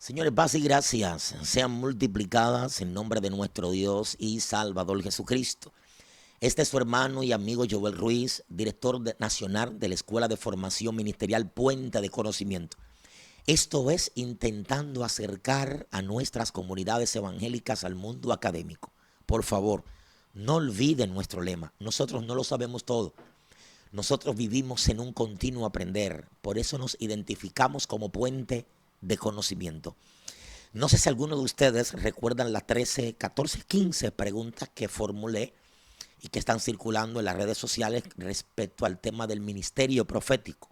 Señores, paz y gracias sean multiplicadas en nombre de nuestro Dios y Salvador Jesucristo. Este es su hermano y amigo Joel Ruiz, nacional de la Escuela de Formación Ministerial Puente de Conocimiento. Esto es intentando acercar a nuestras comunidades evangélicas al mundo académico. Por favor, no olviden nuestro lema. Nosotros no lo sabemos todo. Nosotros vivimos en un continuo aprender. Por eso nos identificamos como puente de conocimiento. No sé si alguno de ustedes recuerdan las 13, 14, 15 preguntas que formulé y que están circulando en las redes sociales respecto al tema del ministerio profético.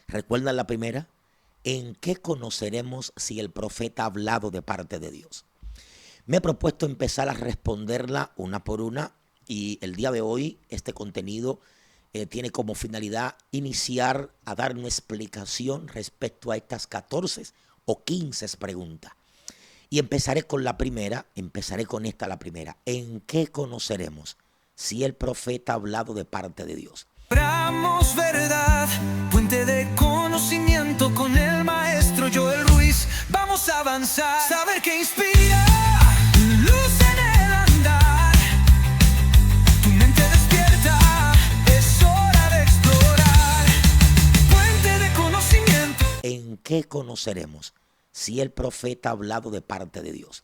¿Recuerdan la primera? ¿En qué conoceremos si el profeta ha hablado de parte de Dios? Me he propuesto empezar a responderla una por una y el día de hoy este contenido tiene como finalidad iniciar a dar una explicación respecto a estas 14 o 15 preguntas. Y empezaré con la primera, la primera. ¿En qué conoceremos si el profeta ha hablado de parte de Dios? Abramos verdad, puente de conocimiento con el maestro Joel Ruiz. Vamos a avanzar, saber que inspira, luz en el andar. Tu mente despierta, es hora de explorar. Puente de conocimiento. ¿En qué conoceremos si el profeta ha hablado de parte de Dios?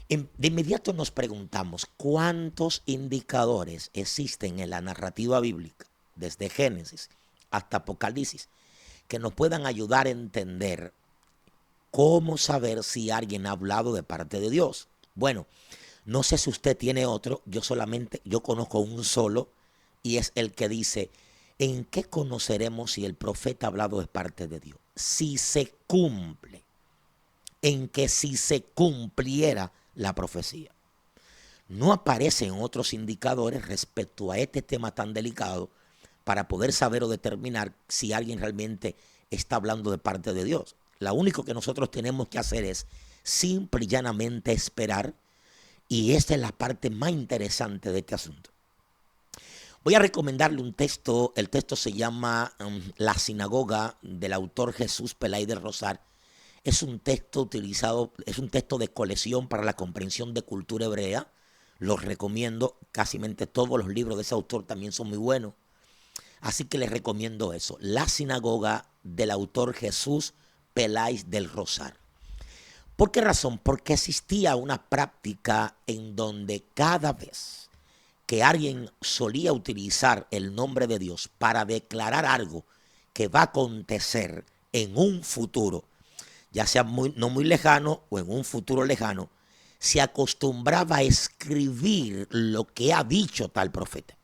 De inmediato nos preguntamos cuántos indicadores existen en la narrativa bíblica, desde Génesis hasta Apocalipsis, que nos puedan ayudar a entender cómo saber si alguien ha hablado de parte de Dios. Bueno, no sé si usted tiene otro, yo conozco un solo, y es el que dice: ¿en qué conoceremos si el profeta ha hablado de parte de Dios? Si se cumple, en que si se cumpliera la profecía. No aparecen otros indicadores respecto a este tema tan delicado para poder saber o determinar si alguien realmente está hablando de parte de Dios. Lo único que nosotros tenemos que hacer es simple y llanamente esperar, y esta es la parte más interesante de este asunto. Voy a recomendarle un texto. El texto se llama La Sinagoga, del autor Jesús Peláez del Rosar. Es un texto de colección para la comprensión de cultura hebrea. Los recomiendo. Casi todos los libros de ese autor también son muy buenos. Así que les recomiendo eso. La Sinagoga, del autor Jesús Peláez del Rosar. ¿Por qué razón? Porque existía una práctica en donde cada vez que alguien solía utilizar el nombre de Dios para declarar algo que va a acontecer en un futuro, ya sea no muy lejano o en un futuro lejano, se acostumbraba a escribir lo que ha dicho tal profeta.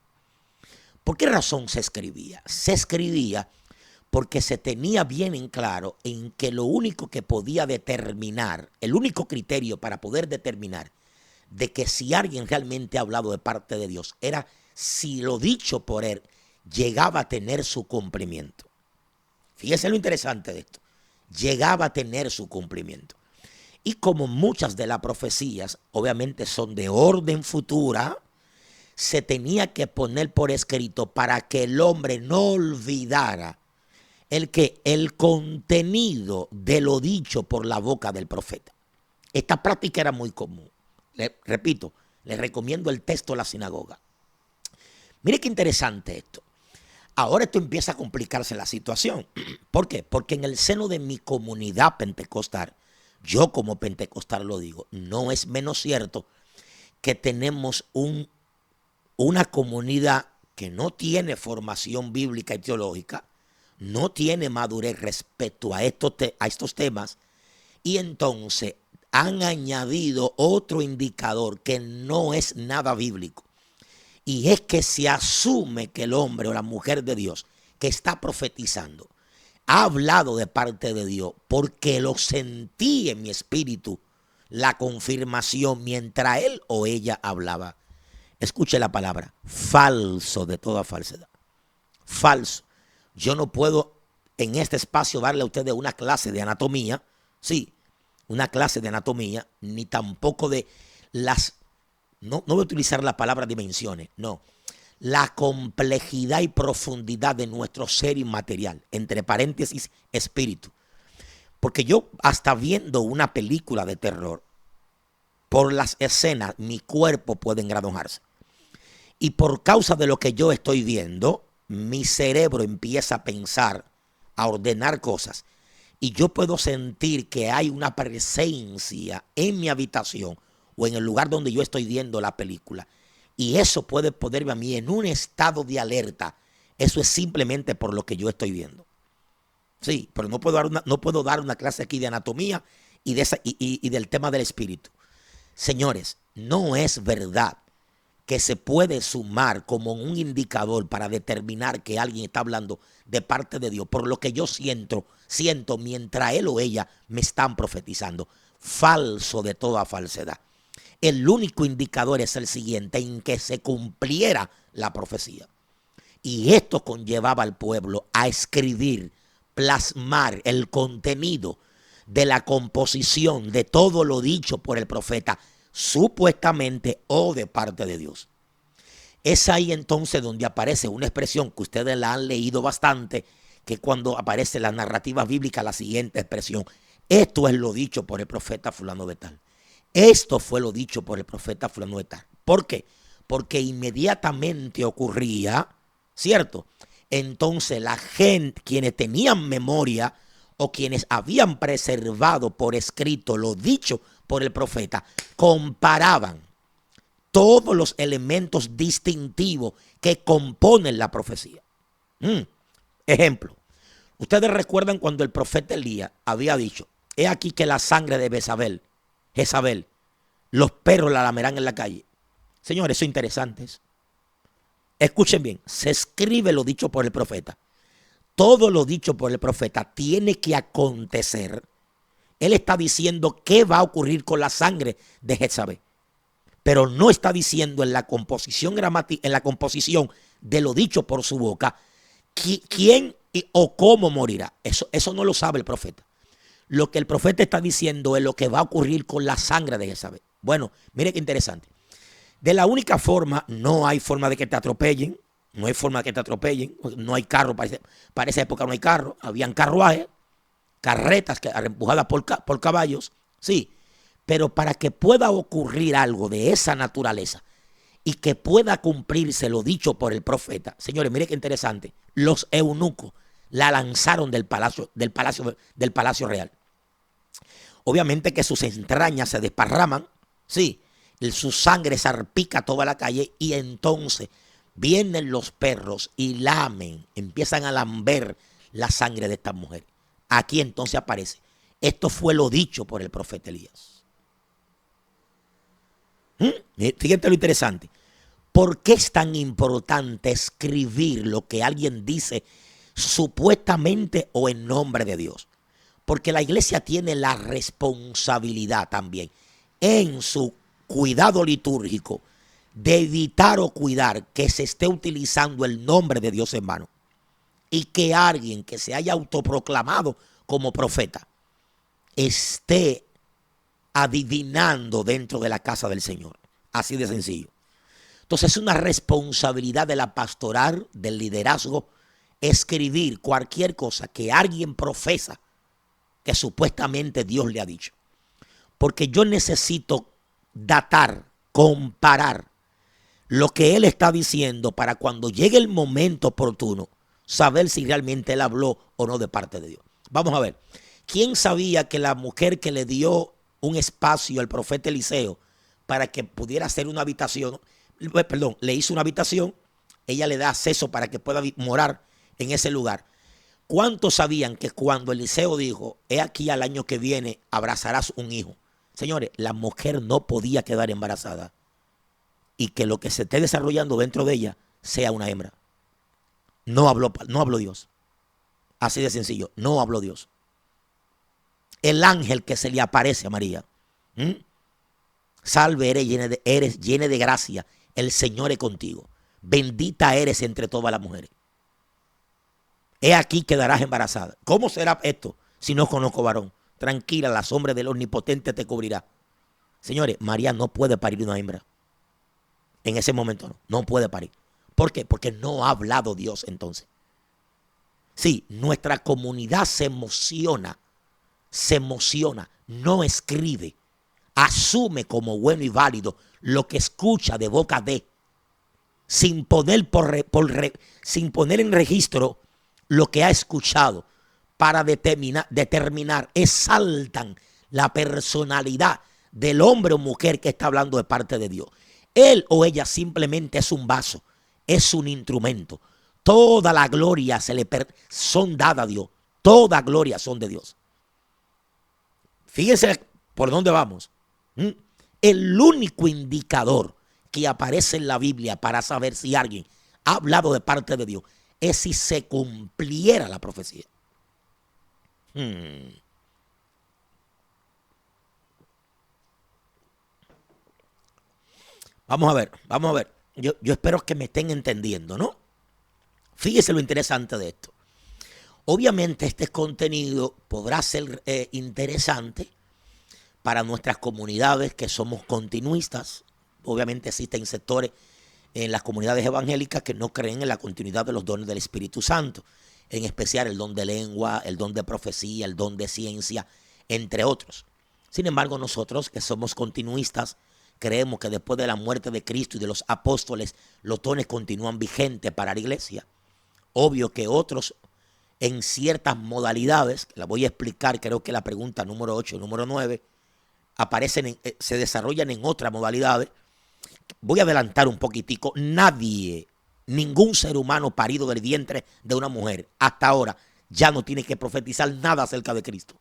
¿Por qué razón se escribía? Se escribía porque se tenía bien en claro en que lo único que podía determinar, el único criterio para poder determinar de que si alguien realmente ha hablado de parte de Dios, era si lo dicho por él llegaba a tener su cumplimiento. Fíjese lo interesante de esto. Llegaba a tener su cumplimiento. Y como muchas de las profecías obviamente son de orden futura, se tenía que poner por escrito para que el hombre no olvidara el contenido de lo dicho por la boca del profeta. Esta práctica era muy común. Repito, les recomiendo el texto de La Sinagoga. Mire qué interesante esto. Ahora esto empieza a complicarse la situación. ¿Por qué? Porque en el seno de mi comunidad pentecostal, yo como pentecostal lo digo, no es menos cierto que tenemos una comunidad que no tiene formación bíblica y teológica, no tiene madurez respecto a estos temas, y entonces han añadido otro indicador que no es nada bíblico. Y es que se asume que el hombre o la mujer de Dios que está profetizando ha hablado de parte de Dios porque lo sentí en mi espíritu, la confirmación mientras él o ella hablaba. Escuche la palabra: falso de toda falsedad. Falso. Yo no puedo en este espacio darle a ustedes una clase de anatomía, sí, una clase de anatomía, ni tampoco de no voy a utilizar la palabra dimensiones, no. La complejidad y profundidad de nuestro ser inmaterial, entre paréntesis, espíritu. Porque yo hasta viendo una película de terror, por las escenas, mi cuerpo puede engranojarse. Y por causa de lo que yo estoy viendo, mi cerebro empieza a pensar, a ordenar cosas. Y yo puedo sentir que hay una presencia en mi habitación o en el lugar donde yo estoy viendo la película. Y eso puede ponerme a mí en un estado de alerta. Eso es simplemente por lo que yo estoy viendo. Sí, pero no puedo dar una clase aquí de anatomía y del tema del espíritu. Señores, no es verdad que se puede sumar como un indicador para determinar que alguien está hablando de parte de Dios por lo que yo siento mientras él o ella me están profetizando. Falso de toda falsedad. El único indicador es el siguiente, en que se cumpliera la profecía. Y esto conllevaba al pueblo a escribir, plasmar el contenido de la composición de todo lo dicho por el profeta, supuestamente o de parte de Dios. Es ahí entonces donde aparece una expresión que ustedes la han leído bastante, que cuando aparece la narrativa bíblica, la siguiente expresión: esto es lo dicho por el profeta fulano de tal. Esto fue lo dicho por el profeta fulano de tal. ¿Por qué? Porque inmediatamente ocurría, ¿cierto? Entonces la gente, quienes tenían memoria o quienes habían preservado por escrito lo dicho por el profeta, comparaban todos los elementos distintivos que componen la profecía. Ejemplo, ustedes recuerdan cuando el profeta Elías había dicho: he aquí que la sangre de Jezabel, los perros la lamerán en la calle. Señores, eso es interesante. Escuchen bien, se escribe lo dicho por el profeta. Todo lo dicho por el profeta tiene que acontecer. Él está diciendo qué va a ocurrir con la sangre de Jezabel, pero no está diciendo en la composición de lo dicho por su boca quién o cómo morirá. Eso no lo sabe el profeta. Lo que el profeta está diciendo es lo que va a ocurrir con la sangre de Jezabel. Bueno, mire qué interesante. De la única forma, no hay forma de que te atropellen. No hay forma de que te atropellen. No hay carro. Para esa época no hay carro. Habían carruajes, carretas empujadas por caballos. Sí. Pero para que pueda ocurrir algo de esa naturaleza y que pueda cumplirse lo dicho por el profeta, señores, mire qué interesante. Los eunucos la lanzaron del palacio real. Obviamente que sus entrañas se desparraman. Sí. Su sangre salpica toda la calle y entonces vienen los perros y lamen, empiezan a lamber la sangre de esta mujer. Aquí entonces aparece: esto fue lo dicho por el profeta Elías. Fíjense lo interesante. ¿Por qué es tan importante escribir lo que alguien dice supuestamente o en nombre de Dios? Porque la iglesia tiene la responsabilidad también en su cuidado litúrgico de evitar o cuidar que se esté utilizando el nombre de Dios en vano y que alguien que se haya autoproclamado como profeta esté adivinando dentro de la casa del Señor. Así de sencillo. Entonces es una responsabilidad de la pastoral, del liderazgo, escribir cualquier cosa que alguien profesa que supuestamente Dios le ha dicho. Porque yo necesito datar, comparar lo que él está diciendo para cuando llegue el momento oportuno saber si realmente él habló o no de parte de Dios. Vamos a ver. ¿Quién sabía que la mujer que le dio un espacio al profeta Eliseo para que pudiera hacer una habitación, le hizo una habitación, ella le da acceso para que pueda morar en ese lugar? ¿Cuántos sabían que cuando Eliseo dijo: he aquí al año que viene abrazarás un hijo? Señores, la mujer no podía quedar embarazada y que lo que se esté desarrollando dentro de ella sea una hembra. No habló Dios. Así de sencillo, no habló Dios. El ángel que se le aparece a María: salve, eres llena de gracia, el Señor es contigo. Bendita eres entre todas las mujeres. He aquí quedarás embarazada. ¿Cómo será esto si no conozco varón? Tranquila, la sombra del Omnipotente te cubrirá. Señores, María no puede parir una hembra. En ese momento no puede parir. ¿Por qué? Porque no ha hablado Dios entonces. Sí, nuestra comunidad se emociona se emociona, no escribe, asume como bueno y válido lo que escucha de boca de, sin poner, sin poner en registro lo que ha escuchado para determinar, exaltan la personalidad del hombre o mujer que está hablando de parte de Dios. Él o ella simplemente es un vaso, es un instrumento. Toda la gloria son dadas a Dios. Toda gloria son de Dios. Fíjense por dónde vamos. El único indicador que aparece en la Biblia para saber si alguien ha hablado de parte de Dios es si se cumpliera la profecía. Vamos a ver. Yo espero que me estén entendiendo, ¿no? Fíjese lo interesante de esto. Obviamente este contenido podrá ser interesante para nuestras comunidades que somos continuistas. Obviamente existen sectores en las comunidades evangélicas que no creen en la continuidad de los dones del Espíritu Santo, en especial el don de lengua, el don de profecía, el don de ciencia, entre otros. Sin embargo, nosotros que somos continuistas, creemos que después de la muerte de Cristo y de los apóstoles, los dones continúan vigentes para la iglesia. Obvio que otros en ciertas modalidades, la voy a explicar, creo que la pregunta número 8 y número 9, se desarrollan en otras modalidades. Voy a adelantar un poquitico. Nadie, ningún ser humano parido del vientre de una mujer, hasta ahora, ya no tiene que profetizar nada acerca de Cristo.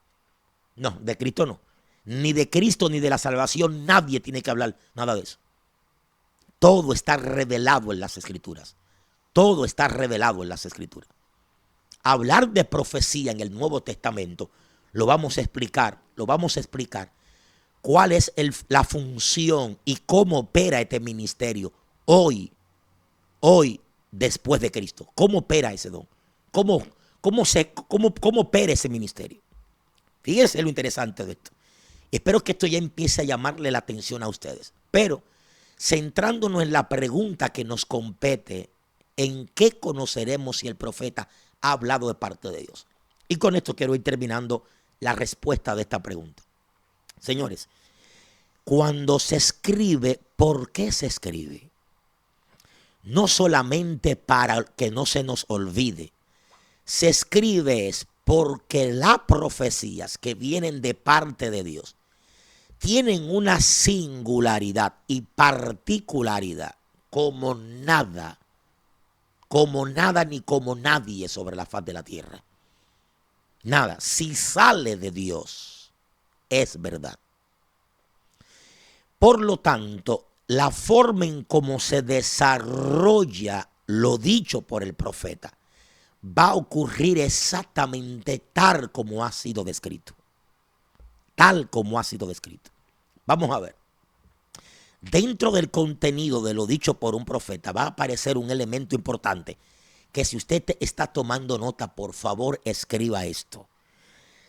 No, de Cristo no. Ni de Cristo ni de la salvación nadie tiene que hablar nada de eso. Todo está revelado en las Escrituras. Todo está revelado en las Escrituras. Hablar de profecía en el Nuevo Testamento lo vamos a explicar cuál es la función y cómo opera este ministerio hoy después de Cristo. ¿Cómo opera ese don? ¿Cómo opera ese ministerio? Fíjense lo interesante de esto. Espero que esto ya empiece a llamarle la atención a ustedes. Pero centrándonos en la pregunta que nos compete, ¿en qué conoceremos si el profeta ha hablado de parte de Dios? Y con esto quiero ir terminando la respuesta de esta pregunta. Señores, cuando se escribe, ¿por qué se escribe? No solamente para que no se nos olvide. Se escribe es porque las profecías que vienen de parte de Dios tienen una singularidad y particularidad como nada ni como nadie sobre la faz de la tierra. Nada, si sale de Dios, es verdad. Por lo tanto, la forma en cómo se desarrolla lo dicho por el profeta va a ocurrir exactamente tal como ha sido descrito. Tal como ha sido descrito. Vamos a ver. Dentro del contenido de lo dicho por un profeta va a aparecer un elemento importante que si usted está tomando nota, por favor, escriba esto.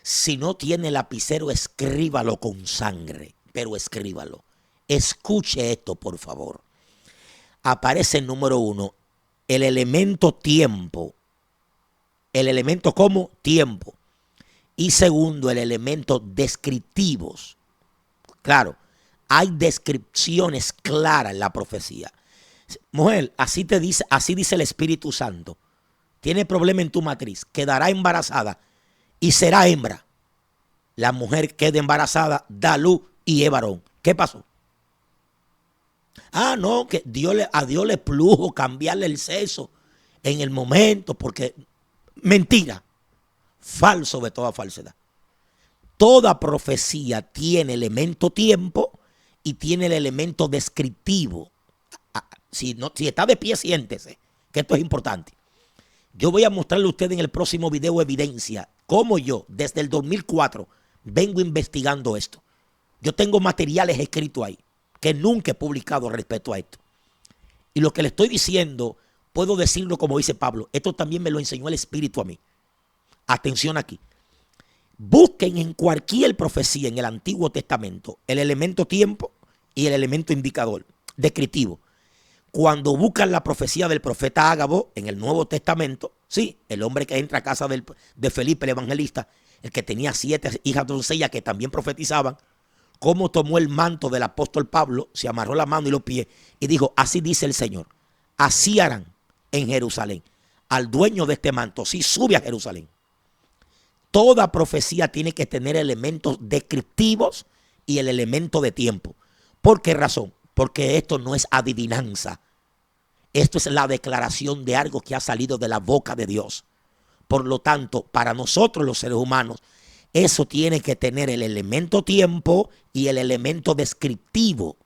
Si no tiene lapicero, escríbalo con sangre, pero escríbalo. Escuche esto, por favor. Aparece el número 1, el elemento tiempo. El elemento ¿cómo? Tiempo. Y segundo, el elemento descriptivos. Claro, hay descripciones claras en la profecía. Mujer, así dice el Espíritu Santo. Tiene problema en tu matriz, quedará embarazada y será hembra. La mujer queda embarazada, da luz y es varón. ¿Qué pasó? Ah, no, que a Dios le plujo cambiarle el sexo en el momento, porque mentira, falso de toda falsedad. Toda profecía tiene elemento tiempo y tiene el elemento descriptivo. Si está de pie, siéntese, que esto es importante. Yo voy a mostrarle a usted en el próximo video evidencia cómo yo, desde el 2004, vengo investigando esto. Yo tengo materiales escritos ahí que nunca he publicado respecto a esto. Y lo que le estoy diciendo, puedo decirlo como dice Pablo. Esto también me lo enseñó el Espíritu a mí. Atención aquí. Busquen en cualquier profecía en el Antiguo Testamento el elemento tiempo y el elemento indicador, descriptivo. Cuando buscan la profecía del profeta Ágabo en el Nuevo Testamento, sí, el hombre que entra a casa de Felipe el evangelista, el que tenía 7 hijas doncellas que también profetizaban, cómo tomó el manto del apóstol Pablo, se amarró la mano y los pies y dijo, así dice el Señor, así harán en Jerusalén. Al dueño de este manto, sí, sube a Jerusalén. Toda profecía tiene que tener elementos descriptivos y el elemento de tiempo. ¿Por qué razón? Porque esto no es adivinanza. Esto es la declaración de algo que ha salido de la boca de Dios. Por lo tanto, para nosotros los seres humanos, eso tiene que tener el elemento tiempo y el elemento descriptivo.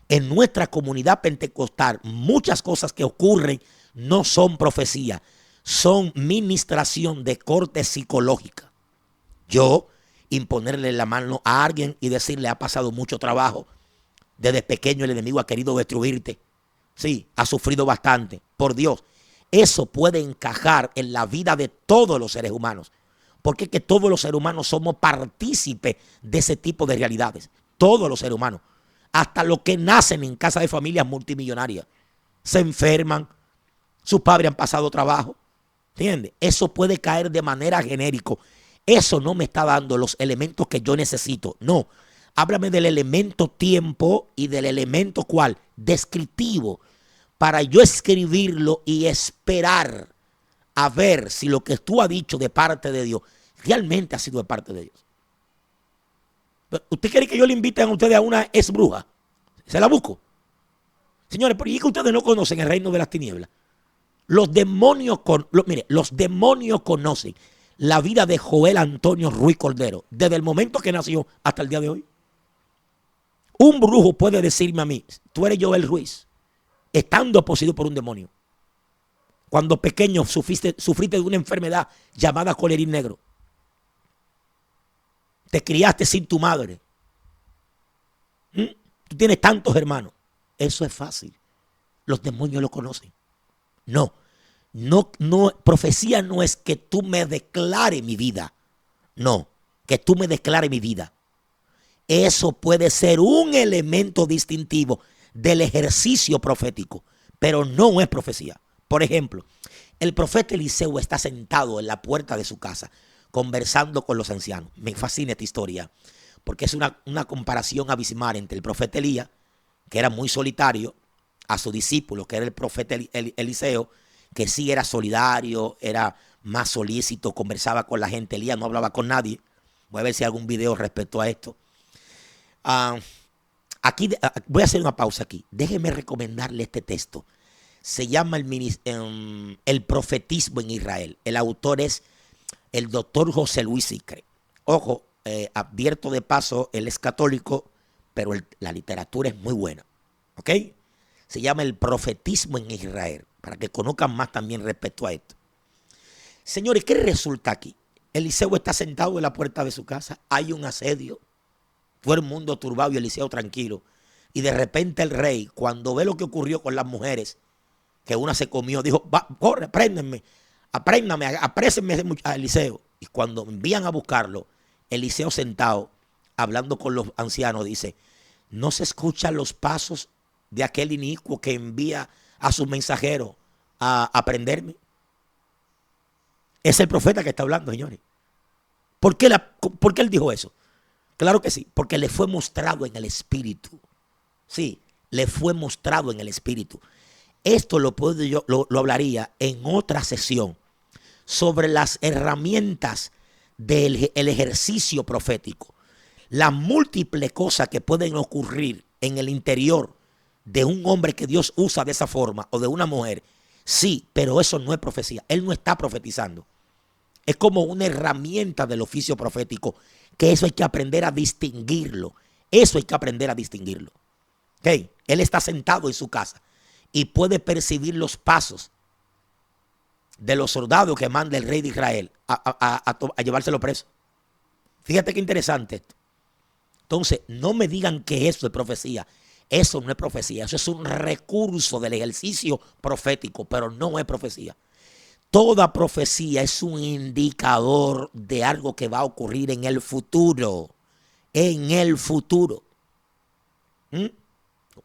En nuestra comunidad pentecostal, muchas cosas que ocurren no son profecía, son ministración de corte psicológica. Yo imponerle la mano a alguien y decirle, ha pasado mucho trabajo, desde pequeño el enemigo ha querido destruirte, sí, ha sufrido bastante, por Dios. Eso puede encajar en la vida de todos los seres humanos, porque es que todos los seres humanos somos partícipes de ese tipo de realidades, todos los seres humanos, hasta los que nacen en casa de familias multimillonarias, se enferman, sus padres han pasado trabajo, ¿entiendes? Eso puede caer de manera genérica. Eso no me está dando los elementos que yo necesito. No, háblame del elemento tiempo y del elemento ¿cuál? Descriptivo, para yo escribirlo y esperar a ver si lo que tú has dicho de parte de Dios realmente ha sido de parte de Dios. ¿Usted quiere que yo le invite a ustedes a una ex bruja? Se la busco. Señores, ¿por qué es que ustedes no conocen el reino de las tinieblas? Los demonios, los demonios conocen la vida de Joel Antonio Ruiz Cordero desde el momento que nació hasta el día de hoy. Un brujo puede decirme a mí, tú eres Joel Ruiz, estando poseído por un demonio. Cuando pequeño sufriste de una enfermedad llamada colerín negro. Te criaste sin tu madre. Tú tienes tantos hermanos. Eso es fácil. Los demonios lo conocen. No, profecía no es que tú me declares mi vida. No, que tú me declares mi vida. Eso puede ser un elemento distintivo del ejercicio profético, pero no es profecía. Por ejemplo, el profeta Eliseo está sentado en la puerta de su casa, conversando con los ancianos. Me fascina esta historia, porque es una comparación abismal entre el profeta Elías, que era muy solitario, a su discípulo, que era el profeta Eliseo, que sí era solidario, era más solícito, conversaba con la gente. Elías no hablaba con nadie. Voy a ver si hay algún video respecto a esto. Voy a hacer una pausa aquí. Déjeme recomendarle este texto. Se llama el profetismo en Israel. El autor es el doctor José Luis Sicre. Ojo, advierto de paso, él es católico, pero la literatura es muy buena. ¿Ok? Se llama el profetismo en Israel, para que conozcan más también respecto a esto. Señores, ¿qué resulta aquí? Eliseo está sentado en la puerta de su casa, hay un asedio, todo el mundo turbado y Eliseo tranquilo. Y de repente el rey, cuando ve lo que ocurrió con las mujeres, que una se comió, dijo, corre, apréndanme, aprésenme a Eliseo. Y cuando envían a buscarlo, Eliseo sentado, hablando con los ancianos, dice, no se escuchan los pasos de aquel inicuo que envía a sus mensajeros a prenderme. Es el profeta que está hablando, señores. ¿Por qué él dijo eso? Claro que sí, porque le fue mostrado en el espíritu. Sí, le fue mostrado en el espíritu. Esto lo hablaría en otra sesión sobre las herramientas del ejercicio profético. Las múltiples cosas que pueden ocurrir en el interior de un hombre que Dios usa de esa forma o de una mujer, sí, pero eso no es profecía. Él no está profetizando. Es como una herramienta del oficio profético, que eso hay que aprender a distinguirlo. Eso hay que aprender a distinguirlo. ¿Okay? Él está sentado en su casa y puede percibir los pasos de los soldados que manda el rey de Israel a llevárselo preso. Fíjate qué interesante esto. Entonces, no me digan que eso es profecía. Eso no es profecía, eso es un recurso del ejercicio profético, pero no es profecía. Toda profecía es un indicador de algo que va a ocurrir en el futuro. En el futuro.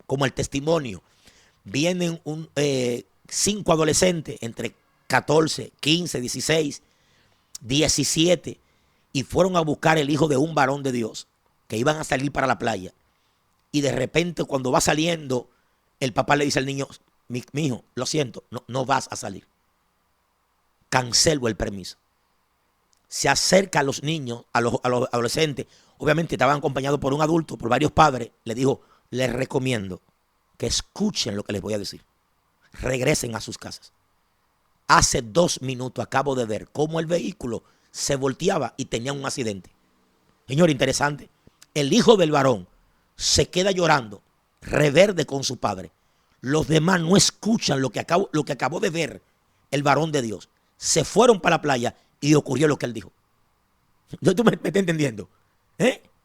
Como el testimonio. Vienen 5 adolescentes entre 14, 15, 16, 17 y fueron a buscar el hijo de un varón de Dios, que iban a salir para la playa. Y de repente cuando va saliendo, el papá le dice al niño, mi hijo, lo siento, no vas a salir. Cancelo el permiso. Se acerca a los niños, a los adolescentes, obviamente estaban acompañados por un adulto, por varios padres, le dijo, les recomiendo que escuchen lo que les voy a decir. Regresen a sus casas. Hace 2 minutos acabo de ver cómo el vehículo se volteaba y tenía un accidente. Señor, interesante. El hijo del varón se queda llorando, reverde con su padre. Los demás no escuchan lo que acabó de ver el varón de Dios. Se fueron para la playa y ocurrió lo que él dijo. ¿Tú me estás entendiendo?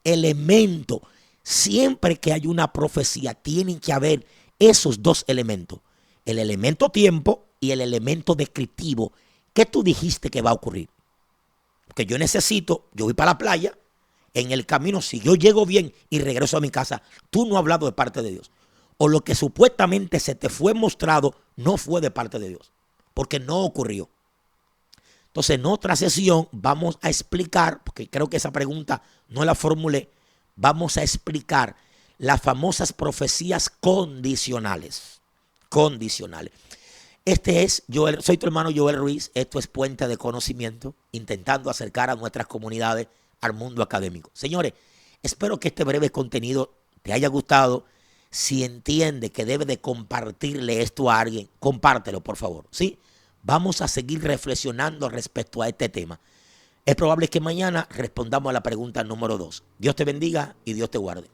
Elemento. Siempre que hay una profecía, tienen que haber esos 2 elementos. El elemento tiempo y el elemento descriptivo. ¿Qué tú dijiste que va a ocurrir? Porque yo voy para la playa, en el camino, si yo llego bien y regreso a mi casa, tú no has hablado de parte de Dios. O lo que supuestamente se te fue mostrado no fue de parte de Dios, porque no ocurrió. Entonces, en otra sesión vamos a explicar, porque creo que esa pregunta no la formulé, vamos a explicar las famosas profecías condicionales. Condicionales. Soy tu hermano Joel Ruiz. Esto es Puente de Conocimiento, intentando acercar a nuestras comunidades al mundo académico. Señores, espero que este breve contenido te haya gustado. Si entiende que debe de compartirle esto a alguien, compártelo, por favor, ¿sí? Vamos a seguir reflexionando respecto a este tema. Es probable que mañana respondamos a la pregunta número 2. Dios te bendiga y Dios te guarde.